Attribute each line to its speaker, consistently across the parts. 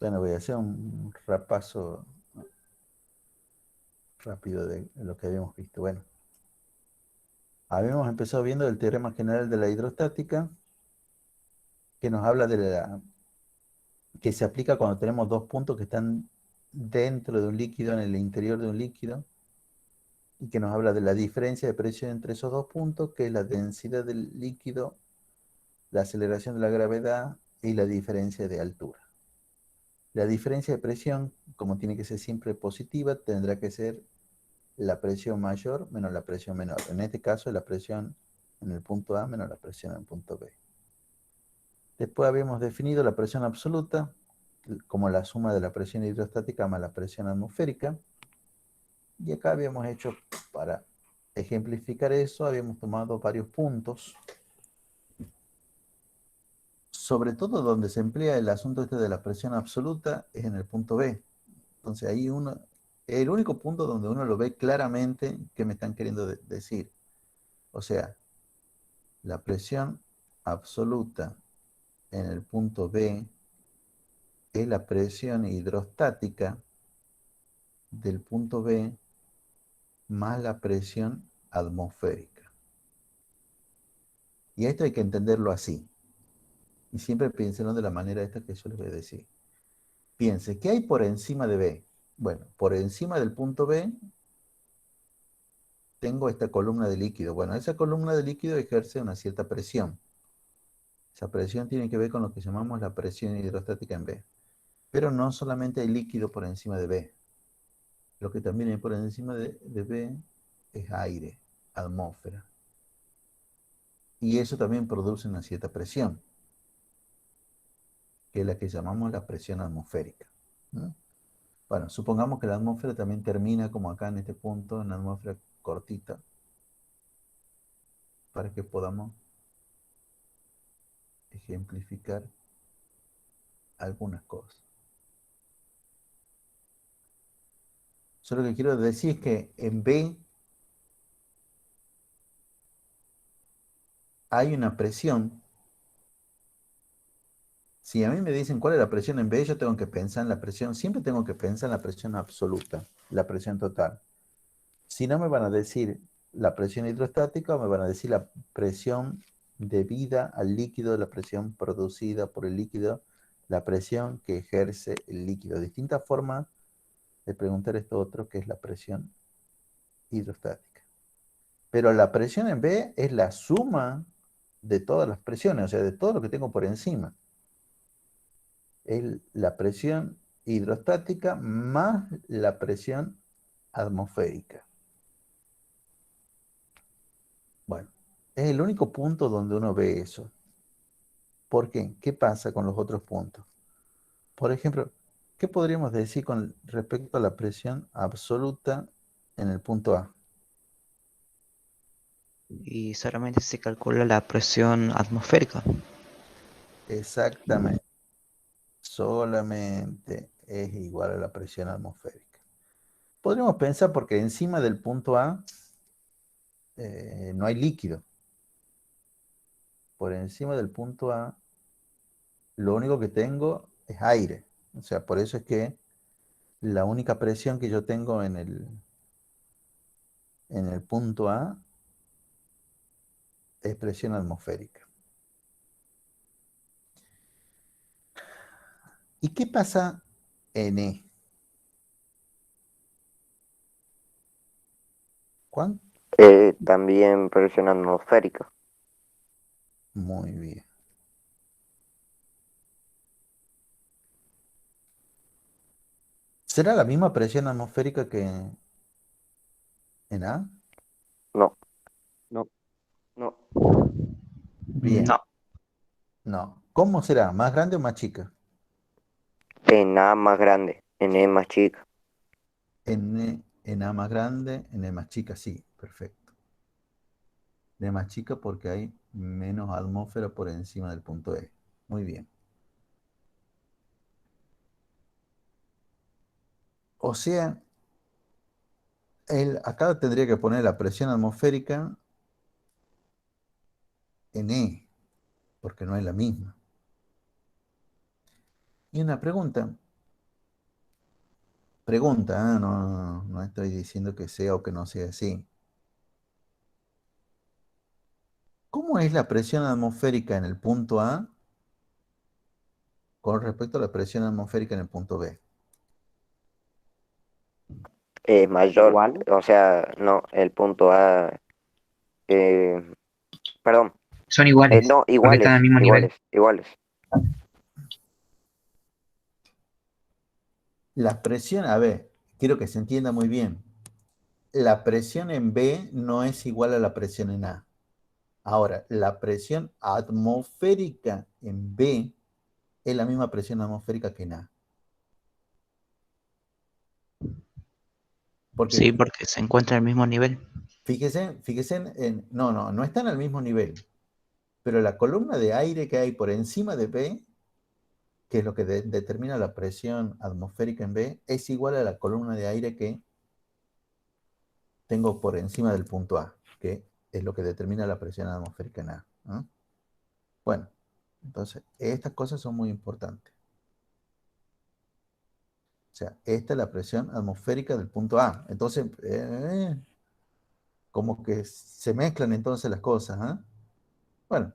Speaker 1: Bueno, voy a hacer un repaso rápido de lo que habíamos visto. Bueno, habíamos empezado viendo el teorema general de la hidrostática, que nos habla de que se aplica cuando tenemos dos puntos que están dentro de un líquido, en el interior de un líquido, y que nos habla de la diferencia de presión entre esos dos puntos, que es la densidad del líquido, la aceleración de la gravedad y la diferencia de altura. La diferencia de presión, como tiene que ser siempre positiva, tendrá que ser la presión mayor menos la presión menor. En este caso, la presión en el punto A menos la presión en el punto B. Después habíamos definido la presión absoluta como la suma de la presión hidrostática más la presión atmosférica. Y acá habíamos hecho, para ejemplificar eso, habíamos tomado varios puntos. Sobre todo donde se emplea el asunto este de la presión absoluta es en el punto B. Entonces ahí uno, el único punto donde uno lo ve claramente que me están queriendo decir. O sea, la presión absoluta en el punto B es la presión hidrostática del punto B más la presión atmosférica. Y esto hay que entenderlo así. Y siempre piénsenlo de la manera esta que yo les voy a decir. Piense, ¿qué hay por encima de B? Bueno, por encima del punto B tengo esta columna de líquido. Bueno, esa columna de líquido ejerce una cierta presión. Esa presión tiene que ver con lo que llamamos la presión hidrostática en B. Pero no solamente hay líquido por encima de B. Lo que también hay por encima de B es aire, atmósfera. Y eso también produce una cierta presión, que es la que llamamos la presión atmosférica, ¿no? Bueno, supongamos que la atmósfera también termina como acá en este punto, en la atmósfera cortita, para que podamos ejemplificar algunas cosas. Yo lo que quiero decir es que en B hay una presión. Si a mí me dicen cuál es la presión en B, yo tengo que pensar en la presión, siempre tengo que pensar en la presión absoluta, la presión total. Si no me van a decir la presión hidrostática o me van a decir la presión debida al líquido, la presión producida por el líquido, la presión que ejerce el líquido. Distintas formas de preguntar esto otro que es la presión hidrostática. Pero la presión en B es la suma de todas las presiones, o sea, de todo lo que tengo por encima. Es la presión hidrostática más la presión atmosférica. Bueno, es el único punto donde uno ve eso. ¿Por qué? ¿Qué pasa con los otros puntos? Por ejemplo, ¿qué podríamos decir con respecto a la presión absoluta en el punto A?
Speaker 2: Y solamente se calcula la presión atmosférica.
Speaker 1: Exactamente. Solamente es igual a la presión atmosférica. Podríamos pensar porque encima del punto A no hay líquido. Por encima del punto A lo único que tengo es aire. O sea, por eso es que la única presión que yo tengo en el punto A es presión atmosférica. ¿Y qué pasa en E? ¿Cuánto?
Speaker 3: También presión atmosférica.
Speaker 1: Muy bien. ¿Será la misma presión atmosférica que en A?
Speaker 3: No, no, no.
Speaker 1: Bien.
Speaker 2: No,
Speaker 1: No. ¿Cómo será? ¿Más grande o más chica?
Speaker 3: En A más grande, en E más chica.
Speaker 1: En A más grande, en E más chica, sí. Perfecto. En E más chica porque hay menos atmósfera por encima del punto E. Muy bien. O sea, acá tendría que poner la presión atmosférica en E, porque no es la misma. Y una pregunta. Pregunta, ¿eh? No estoy diciendo que sea o que no sea así. ¿Cómo es la presión atmosférica en el punto A con respecto a la presión atmosférica en el punto B?
Speaker 3: Mayor,
Speaker 4: Igual,
Speaker 3: o sea, no, el punto A, eh, perdón,
Speaker 5: Son iguales,
Speaker 3: no,
Speaker 5: porque están
Speaker 3: iguales,
Speaker 5: al mismo nivel.
Speaker 3: iguales, iguales.
Speaker 1: La presión, a ver, quiero que se entienda muy bien. La presión en B no es igual a la presión en A. Ahora, la presión atmosférica en B es la misma presión atmosférica que en A.
Speaker 2: Sí,
Speaker 1: Porque
Speaker 2: porque se encuentra al mismo nivel.
Speaker 1: fíjese no están al mismo nivel, pero la columna de aire que hay por encima de B, que es lo que determina la presión atmosférica en B, es igual a la columna de aire que tengo por encima del punto A, que es lo que determina la presión atmosférica en A, ¿no? Bueno, entonces, estas cosas son muy importantes. O sea, esta es la presión atmosférica del punto A. Entonces, como que se mezclan entonces las cosas, ¿ah? Bueno,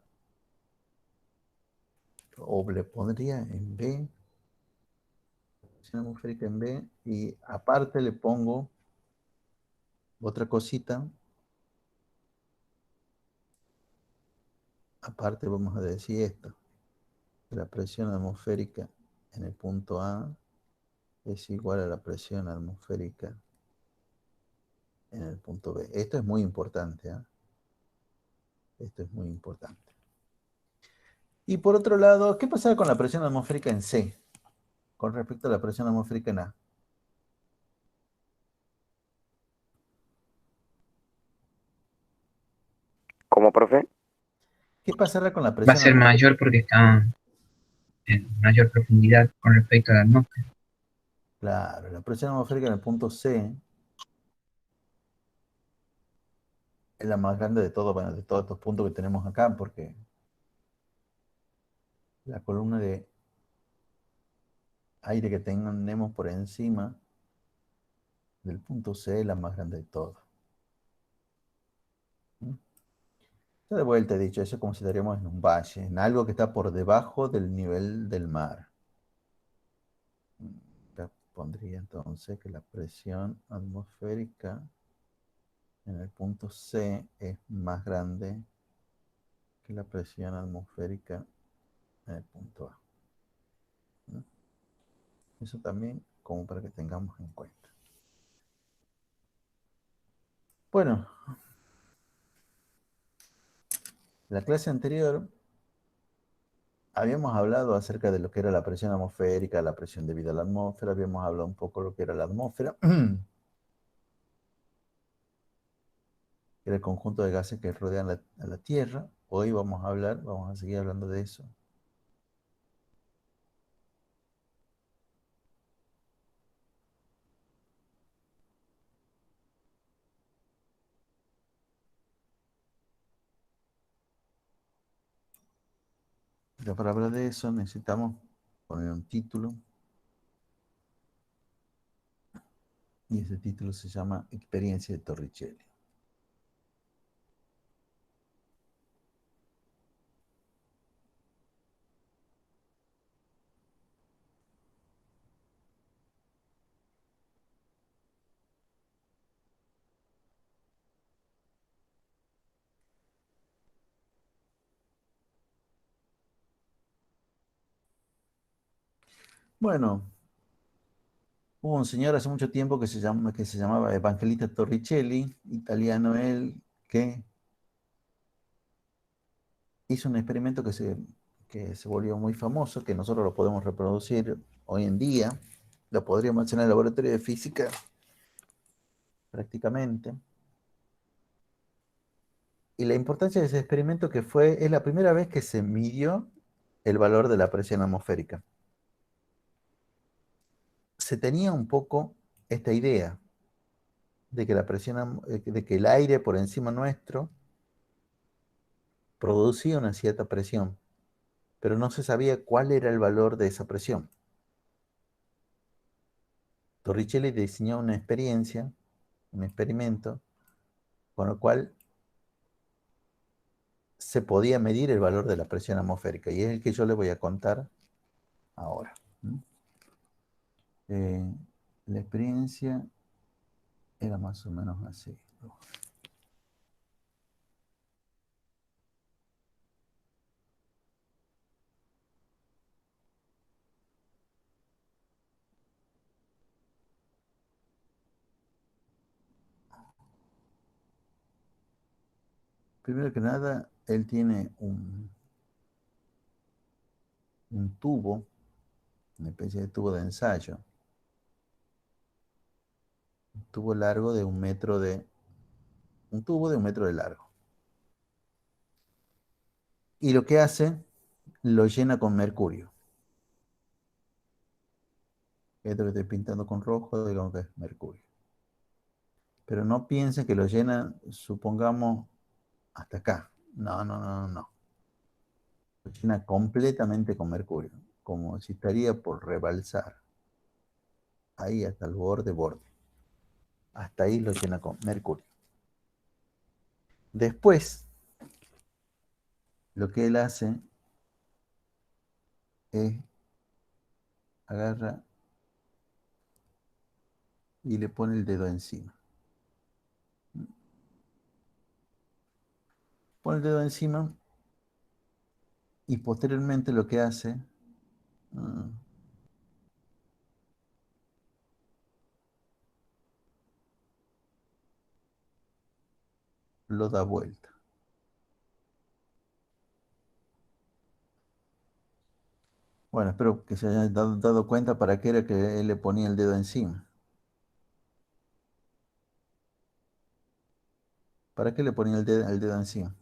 Speaker 1: o le pondría en B, presión atmosférica en B, y aparte le pongo otra cosita. Aparte vamos a decir esto. La presión atmosférica en el punto A es igual a la presión atmosférica en el punto B. Esto es muy importante, ¿ah? Esto es muy importante. Y por otro lado, ¿qué pasaba con la presión atmosférica en C con respecto a la presión atmosférica en A?
Speaker 3: ¿Cómo, profe?
Speaker 1: ¿Qué pasará con la
Speaker 5: Va a
Speaker 1: presión
Speaker 5: ser
Speaker 1: atmosférica?
Speaker 5: mayor porque está en mayor profundidad con respecto a la atmósfera.
Speaker 1: Claro, la presión atmosférica en el punto C es la más grande de todo, bueno, de todos estos puntos que tenemos acá, porque la columna de aire que tenemos por encima del punto C es la más grande de todo. ¿Mm? Ya de vuelta he dicho, eso es como si estaríamos en un valle, en algo que está por debajo del nivel del mar. Ya pondría entonces que la presión atmosférica en el punto C es más grande que la presión atmosférica en el punto A. ¿No? Eso también como para que tengamos en cuenta. Bueno, la clase anterior habíamos hablado acerca de lo que era la presión atmosférica, la presión debida a la atmósfera, habíamos hablado un poco de lo que era la atmósfera, que era el conjunto de gases que rodean a la Tierra. Hoy vamos a seguir hablando de eso. Pero para hablar de eso necesitamos poner un título, y ese título se llama Experiencia de Torricelli. Bueno, hubo un señor hace mucho tiempo que se llamaba Evangelista Torricelli, italiano él, que hizo un experimento que se volvió muy famoso, que nosotros lo podemos reproducir hoy en día, lo podríamos hacer en el laboratorio de física prácticamente. Y la importancia de ese experimento es la primera vez que se midió el valor de la presión atmosférica. Se tenía un poco esta idea de que de que el aire por encima nuestro producía una cierta presión, pero no se sabía cuál era el valor de esa presión. Torricelli diseñó una experiencia, un experimento, con lo cual se podía medir el valor de la presión atmosférica, y es el que yo le voy a contar ahora. La experiencia era más o menos así. Primero que nada, él tiene un tubo, una especie de tubo de ensayo, un tubo largo de un tubo de 1 metro de largo. Y lo que hace, lo llena con mercurio. Esto que estoy pintando con rojo, digamos que es mercurio. Pero no piensen que lo llena, supongamos, hasta acá. No, no, no, no. Lo llena completamente con mercurio, como si estaría por rebalsar. Ahí hasta el borde. Hasta ahí lo llena con mercurio. Después, lo que él hace es agarra y le pone el dedo encima. Pone el dedo encima y posteriormente lo que hace, lo da vuelta. Bueno, espero que se hayan dado cuenta para qué era que él le ponía el dedo encima. ¿Para qué le ponía el dedo encima?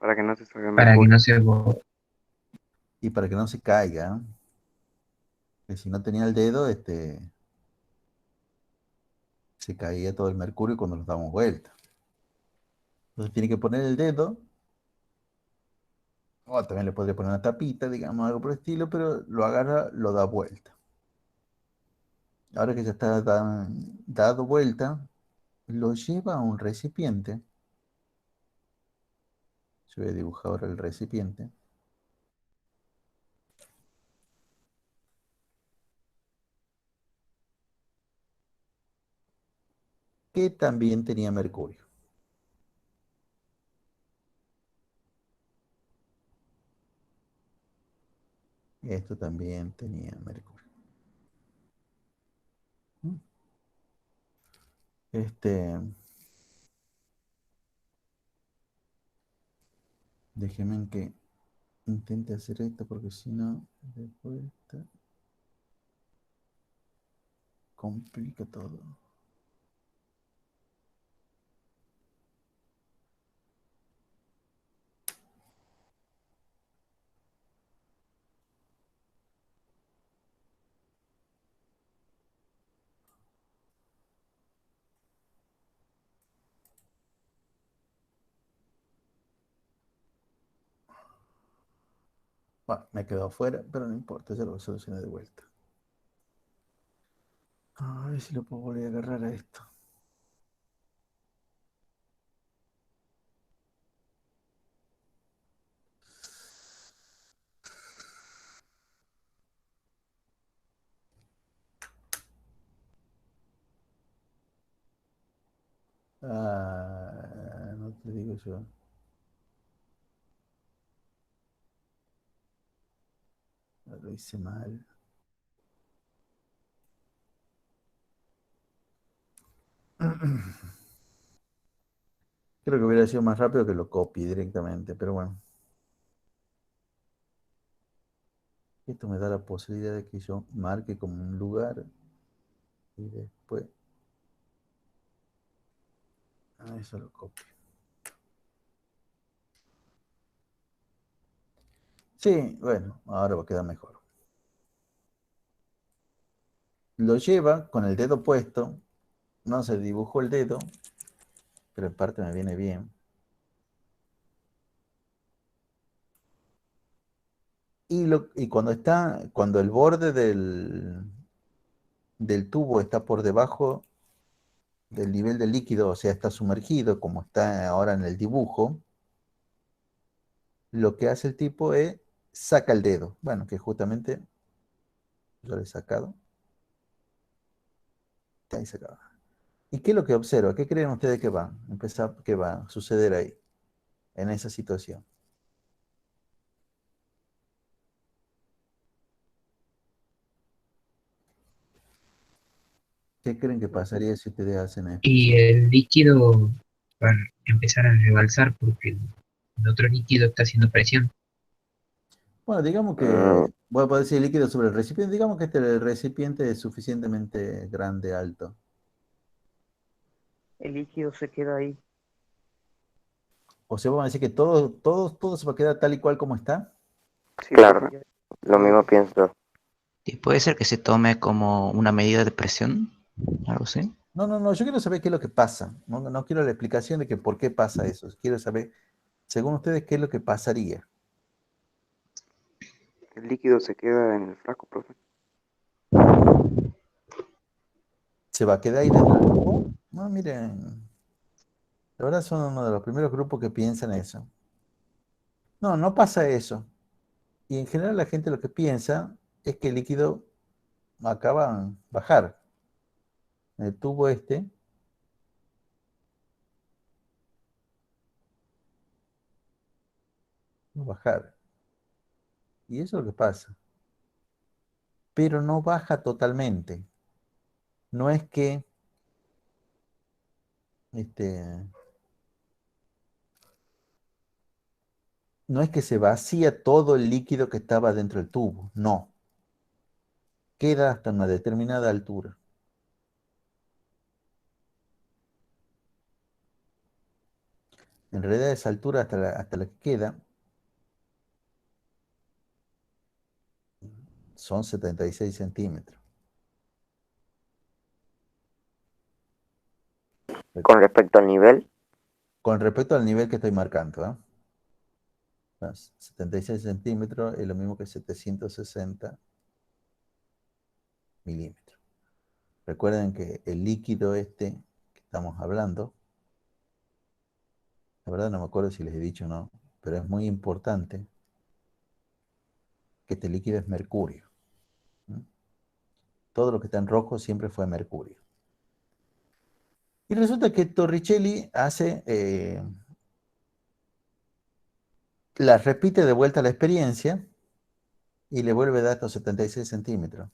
Speaker 3: para que no se salga el
Speaker 5: para que
Speaker 3: mercurio.
Speaker 5: no se borre.
Speaker 1: Y para que no se caiga, ¿no? Que si no tenía el dedo, se caía todo el mercurio cuando lo damos vuelta. Entonces tiene que poner el dedo, o también le podría poner una tapita, digamos, algo por el estilo, pero lo agarra, lo da vuelta. Ahora que ya está dado vuelta, lo lleva a un recipiente. Yo voy a dibujar ahora el recipiente. Que también tenía mercurio. Esto también tenía mercurio. Déjenme que intente hacer esto porque si no, después complica todo. Bueno, me quedó afuera, pero no importa, ya lo solucioné de vuelta. A ver si lo puedo volver a agarrar a esto. Ah, no te digo yo. Lo hice mal. Creo que hubiera sido más rápido que lo copie directamente, pero bueno. Esto me da la posibilidad de que yo marque como un lugar y después a eso lo copio. Sí, bueno, ahora va a quedar mejor. Lo lleva con el dedo puesto, no se dibujó el dedo, pero en parte me viene bien. Y cuando el borde del tubo está por debajo del nivel del líquido, o sea, está sumergido, como está ahora en el dibujo, lo que hace el tipo es saca el dedo. Bueno, que justamente yo lo he sacado. Está ahí sacado. ¿Y qué es lo que observa? ¿Qué creen ustedes que va a empezar, que va a suceder ahí, en esa situación? ¿Qué creen que pasaría si ustedes hacen esto?
Speaker 5: Y el líquido va a empezar a rebalsar porque el otro líquido está haciendo presión.
Speaker 1: Bueno, digamos
Speaker 3: Mm,
Speaker 1: que, voy a poder decir líquido sobre el recipiente, digamos que este recipiente es suficientemente grande, alto.
Speaker 4: El líquido se queda ahí.
Speaker 1: O sea, vamos a decir que todo se va a quedar tal y cual como está.
Speaker 4: Sí,
Speaker 3: claro, lo
Speaker 4: todo
Speaker 3: mismo pienso.
Speaker 2: Y puede ser que se tome como una medida de presión, algo así.
Speaker 1: No, no, no, yo quiero saber qué es lo que pasa. No, no quiero la explicación de que por qué pasa eso. Quiero saber, según ustedes, qué es lo que pasaría.
Speaker 6: El líquido se queda en el frasco, profe.
Speaker 1: ¿Se va a quedar ahí dentro del tubo? No, miren, la verdad son uno de los primeros grupos que piensan eso. No, no pasa eso. Y en general la gente lo que piensa es que el líquido acaba en bajar. En el tubo este, va a bajar. Y eso es lo que pasa. Pero no baja totalmente. No es que este, no es que se vacía todo el líquido que estaba dentro del tubo, no. Queda hasta una determinada altura. En realidad esa altura hasta la que queda son 76 centímetros.
Speaker 3: Con respecto al nivel,
Speaker 1: Con respecto al nivel que estoy marcando, ¿eh? 76 centímetros es lo mismo que 760 milímetros. Recuerden que el líquido este que estamos hablando, la verdad no me acuerdo si les he dicho o no, pero es muy importante que este líquido es mercurio. ¿Mm? Todo lo que está en rojo siempre fue mercurio. Y resulta que Torricelli hace, la repite de vuelta la experiencia y le vuelve a dar estos 76 centímetros.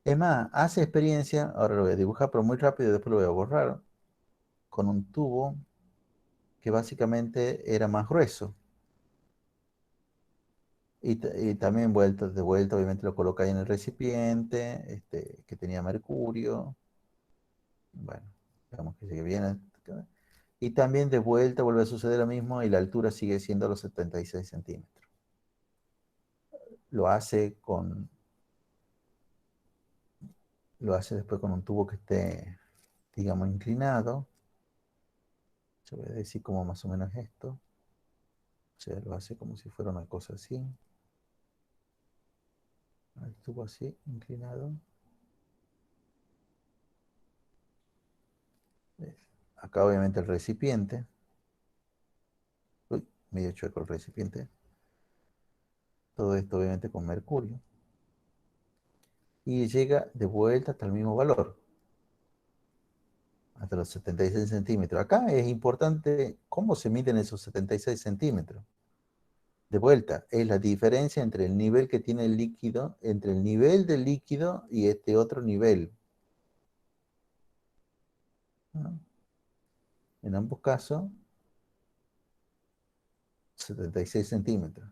Speaker 1: Es más, hace experiencia, ahora lo voy a dibujar, pero muy rápido, y después lo voy a borrar, con un tubo que básicamente era más grueso. Y también de vuelta, obviamente lo coloca ahí en el recipiente, que tenía mercurio. Bueno, digamos que sigue bien. Y también de vuelta vuelve a suceder lo mismo y la altura sigue siendo los 76 centímetros. Lo hace lo hace después con un tubo que esté, digamos, inclinado. Yo voy a decir como más o menos esto. O sea, lo hace como si fuera una cosa así. El tubo así, inclinado. Acá obviamente el recipiente. Uy, medio chueco el recipiente. Todo esto obviamente con mercurio. Y llega de vuelta hasta el mismo valor. Hasta los 76 centímetros. Acá es importante cómo se miden esos 76 centímetros. De vuelta, es la diferencia entre el nivel que tiene el líquido, entre el nivel del líquido y este otro nivel. ¿No? En ambos casos, 76 centímetros.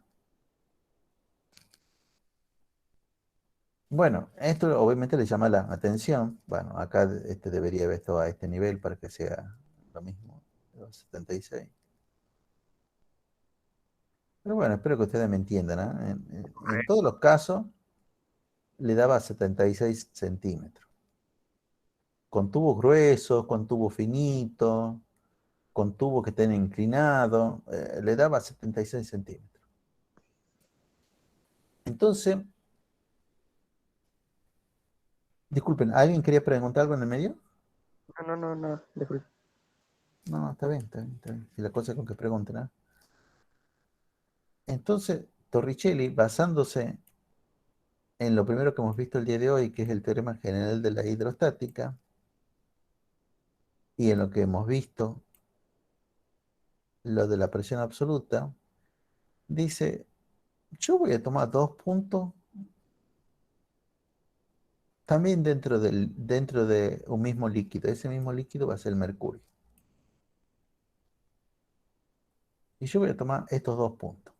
Speaker 1: Bueno, esto obviamente le llama la atención. Bueno, acá debería haber estado a este nivel para que sea lo mismo, los 76. Pero bueno, espero que ustedes me entiendan, ¿eh? En todos los casos le daba 76 centímetros. Con tubos gruesos, con tubos finitos, con tubos que estén inclinados, le daba 76 centímetros. Entonces, Disculpen, ¿alguien quería preguntar algo en el medio?
Speaker 4: No, disculpe.
Speaker 1: No, está bien, está bien, está bien. Si la cosa es con que pregunten, ¿ah? Entonces, Torricelli, basándose en lo primero que hemos visto el día de hoy, que es el teorema general de la hidrostática, y en lo que hemos visto, lo de la presión absoluta, dice, yo voy a tomar dos puntos también dentro de un mismo líquido. Ese mismo líquido va a ser el mercurio. Y yo voy a tomar estos dos puntos.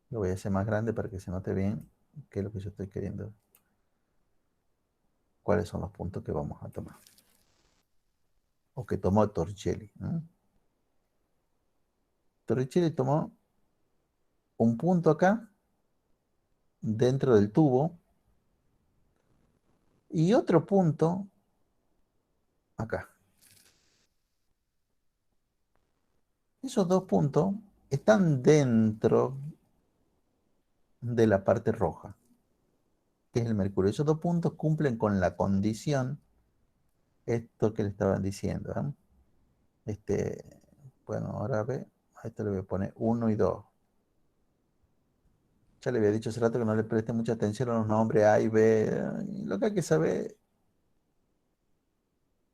Speaker 1: Lo voy a hacer más grande para que se note bien qué es lo que yo estoy queriendo. Cuáles son los puntos que vamos a tomar. O que tomó Torricelli, ¿no? Torricelli tomó un punto acá, dentro del tubo, y otro punto acá. Esos dos puntos están dentro de la parte roja, que es el mercurio. Esos dos puntos cumplen con la condición, esto que le estaban diciendo, ¿eh? Bueno, ahora ve, a esto le voy a poner 1 y 2. Ya le había dicho hace rato que no le preste mucha atención a los nombres A y B. Y lo que hay que saber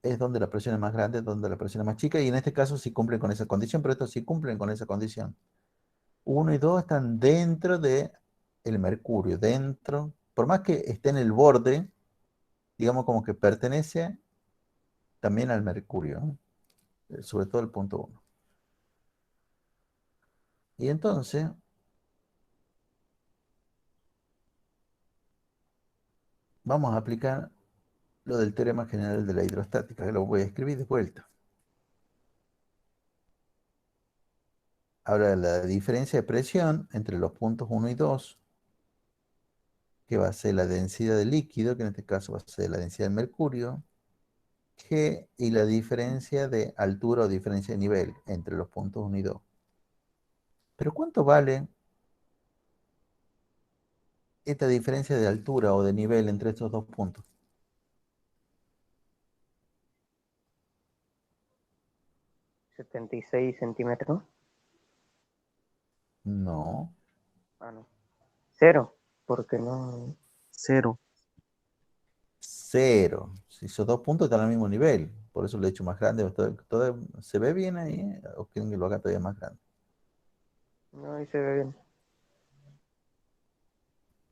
Speaker 1: es dónde la presión es más grande, dónde la presión es más chica, y en este caso sí cumplen con esa condición, pero estos sí cumplen con esa condición. 1 y 2 están dentro de el mercurio, dentro, por más que esté en el borde, digamos como que pertenece también al mercurio, ¿no? Sobre todo el punto 1. Y entonces, vamos a aplicar lo del teorema general de la hidrostática, que lo voy a escribir de vuelta. Ahora, la diferencia de presión entre los puntos 1 y 2, que va a ser la densidad del líquido, que en este caso va a ser la densidad del mercurio, G, y la diferencia de altura o diferencia de nivel entre los puntos 1 y 2. Pero ¿cuánto vale esta diferencia de altura o de nivel entre estos dos puntos?
Speaker 4: ¿76 centímetros?
Speaker 1: No,
Speaker 4: Ah, no. Cero, porque no.
Speaker 7: Cero.
Speaker 1: 0. Si esos dos puntos están al mismo nivel, por eso lo he hecho más grande. ¿Se ve bien ahí? ¿O quieren que lo haga todavía más grande?
Speaker 4: No, ahí se ve bien.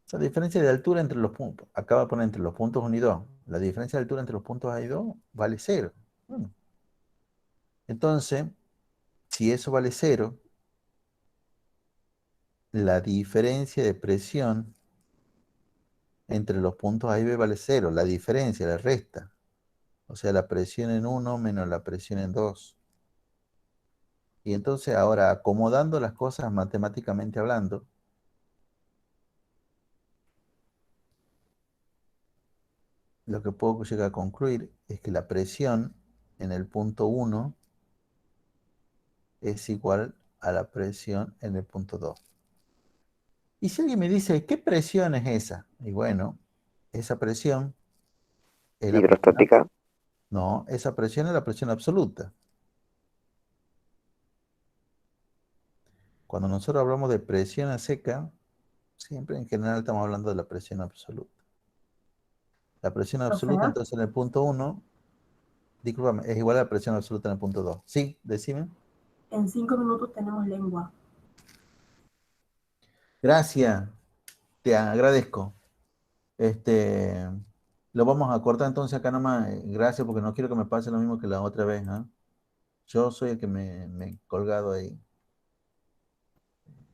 Speaker 1: Esa diferencia de altura entre los puntos, acaba de poner entre los puntos 1 y 2. La diferencia de altura entre los puntos A y 2 vale 0. Bueno, entonces, si eso vale 0, la diferencia de presión entre los puntos A y B vale 0. La diferencia, la resta. O sea, la presión en 1 menos la presión en 2. Y entonces ahora, acomodando las cosas matemáticamente hablando, lo que puedo llegar a concluir es que la presión en el punto 1 es igual a la presión en el punto 2. Y si alguien me dice, ¿qué presión es esa? Y bueno, esa presión es la presión,
Speaker 3: Hidrostática.
Speaker 1: no, esa presión es la presión absoluta. Cuando nosotros hablamos de presión a seca, siempre en general estamos hablando de la presión absoluta. La presión absoluta, entonces en el punto 1, discúlpame, es igual a la presión absoluta en el punto 2. Sí, decime.
Speaker 8: En 5 minutos tenemos lengua.
Speaker 1: Gracias, te agradezco. Lo vamos a cortar entonces acá nomás. Gracias, porque no quiero que me pase lo mismo que la otra vez, ¿ah? Yo soy el que me he colgado ahí.